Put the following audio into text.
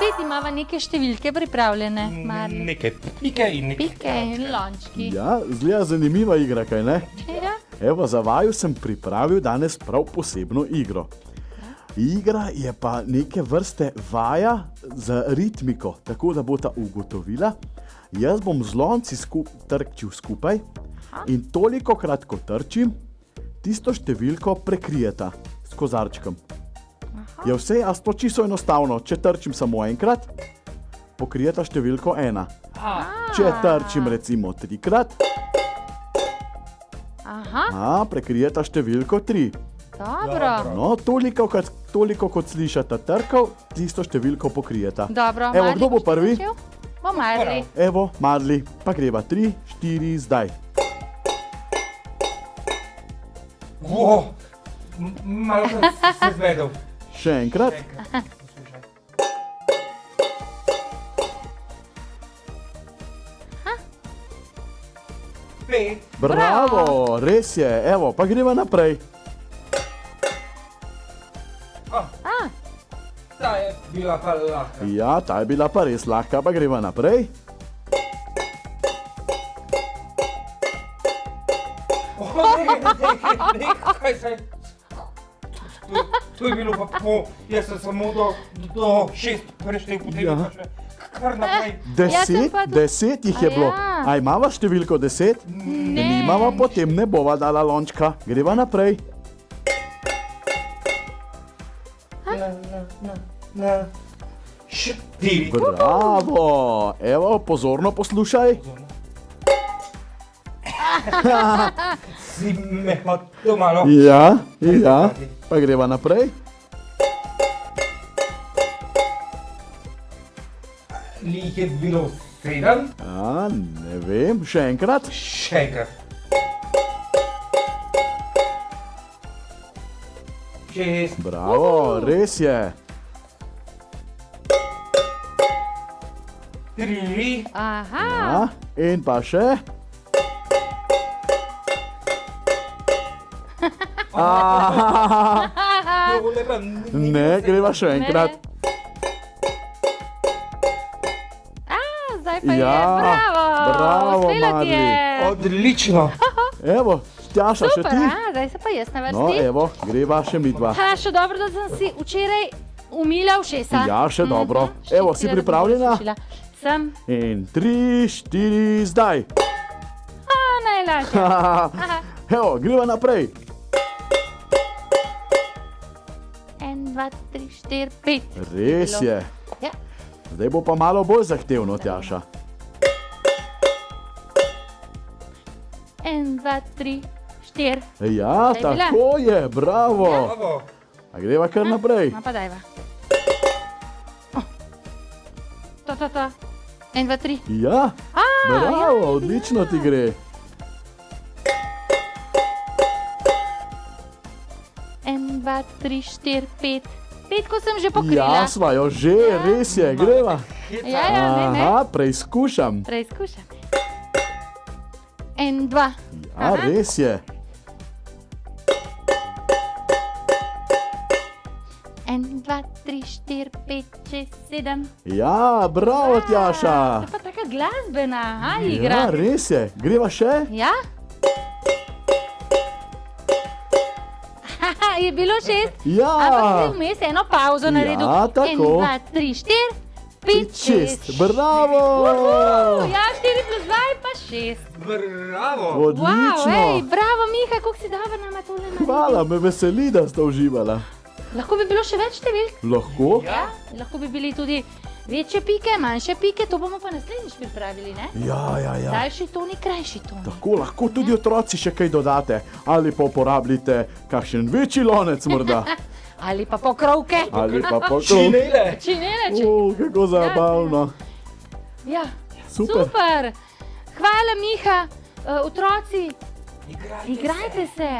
spet imava neke številke pripravljene, Marli. Neke pike in neke... Pike in lončki. Ja, zgleda zanimiva igra, kaj ne? Ja. Evo, za vaju sem pripravil danes prav posebno igro. Igra je pa neke vrste vaja z ritmiko, tako da bosta ugotovila. Jaz bom z lonci trčil skupaj in tolikokrat, ko trčim, tisto številko prekrijeta s kozarčkom. Je vse jasno, čisto enostavno. Če trčim samo enkrat, pokrijeta številko 1. Če trčim recimo 3-krat, prekrijeta številko 3. Dobro. No, toliko kot slišata trkov, tisto številko pokrijeta. Dobro, Evo, Marli, kdo bo boš prvi? začel? Bo Marli. Evo, Marli, pa greva 3, 4, zdaj. Wow, malo sem se zvedel. Še enkrat. Poslušaj. Pet. Bravo, res je. Evo, pa greva naprej. Ta je bila pa lahka. Ja, ta je bila pa res lahka, pa greva naprej. Kaj se... To je bilo pa po... Jaz sem samo do 6 preštel, potem Ja. pa še kar naprej. Jaz sem pa tudi- 10 jih je bilo. Ja. A imava številko 10? Ne. Nimava, potem ne bova dala lončka. Greva naprej. Na... 4. Bravo. Evo, pozorno poslušaj. Si me hotel malo... Ja, pa greva naprej. Jih je bilo 7. Ja, ne vem, še enkrat. Še enkrat. 6. Bravo, res je. 3. Aha. Ja, in pa še. Ne, greva še enkrat. Zdaj pa je, Ja, bravo, uspelo ti je. Marli. Odlično. Evo, Tjaša, še Super, ti. zdaj se pa jaz na No, vrsti. evo, greva še midva. Še dobro, da sem si včeraj umila ušesa. Ja, še dobro. Evo, si Ščistila, da bom pripravljena? poslušala. Sem. In 3, 4, zdaj. Najlažje. Evo, greva naprej. 1, 2, 3, 4, 5. Res je. Ja. Zdaj bo pa malo bolj zahtevno, Tjaša. 1, 2, 3, 4. Ja, Zdaj je bila. tako je, bravo. Bravo. A greva kar naprej. No pa dajva. To. 1, 2, 3. Ja, bravo, odlično ti gre. 1, 2, 3, 4, 5. 5, ko sem že pokrila. Ja, sva jo že, res je, greva. Ja, ne. Aha, preizkušam. Preizkušam. 1, 2. Ja, res je. 1, 2, 3, 4, 5, 6, 7. Ja, bravo, Tjaša. To je pa taka glasbena Ja, igra. res je. Greva še? Ja? Je bilo 6, ampak Ja. si vmes eno pauzo naredil. Ja, tako. 1, 2, 3, 4, 5, 6. Bravo. Ja, 4 plus 2 je pa 6. Bravo. Odlično. Bravo, Miha, kako si dobro nama tole naredil. Hvala, me veseli, da ste uživala. Lahko bi bilo še več številk. Lahko? Ja. Lahko bi bili tudi večje pike, manjše pike, to bomo pa naslednjič pripravili, ne? Ja. Daljši toni, krajši toni. Tako, lahko tudi otroci še kaj dodate. Ali pa uporabljate kakšen večji lonec morda. Ali pa pokrovke. Ali pa pokrov. Činele. Činele, Kako zabavno. Ja, Super. super. Hvala, Miha. Otroci, igrajte se.